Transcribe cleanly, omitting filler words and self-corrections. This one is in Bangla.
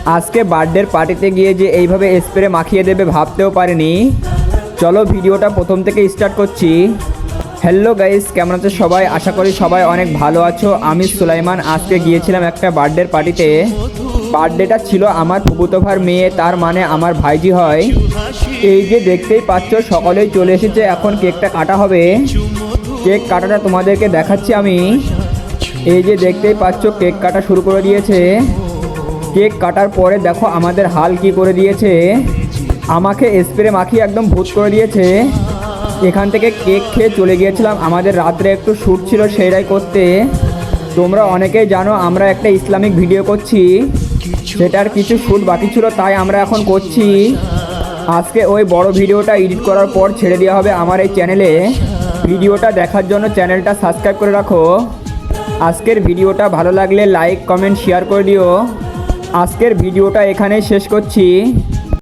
আজকে বার্থডের পার্টিতে গিয়ে যে এইভাবে স্প্রে মাখিয়ে দেবে ভাবতেও পারিনি। চলো ভিডিওটা প্রথম থেকে স্টার্ট করছি। হ্যালো গাইস, কেমন আছো সবাই? আশা করি সবাই অনেক ভালো আছো। আমি সুলাইমান। আজকে গিয়েছিলাম একটা বার্থডের পার্টিতে। বার্থডেটা ছিল আমার ফুফুতো ভাইয়ের মেয়ে, তার মানে আমার ভাইজি হয়। এই যে দেখতেই পাচ্ছ সকলেই চলে এসেছে, এখন কেকটা কাটা হবে। কেক কাটাটা তোমাদেরকে দেখাচ্ছি আমি। এই যে দেখতেই পাচ্ছ কেক কাটা শুরু করে দিয়েছে। কেক কাটার পরে দেখো আমাদের হাল কি করে দিয়েছে, আমাকে স্প্রে মাখিয়ে একদম ভূত করে দিয়েছে। এখান থেকে কেক খেয়ে চলে গিয়েছিলাম, আমাদের রাত্রে একটু শ্যুট ছিল সেইটাই করতে। তোমরা অনেকেই জানো আমরা একটা ইসলামিক ভিডিও করছি, সেটার কিছু শ্যুট বাকি ছিল, তাই আমরা এখন করছি। আজকে ওই বড় ভিডিওটা এডিট করার পর ছেড়ে দেওয়া হবে আমার এই চ্যানেলে। ভিডিওটা দেখার জন্য চ্যানেলটা সাবস্ক্রাইব করে রাখো। আজকের ভিডিওটা ভালো লাগলে লাইক কমেন্ট শেয়ার করে দিও। আজকের ভিডিওটা এখানেই শেষ করছি।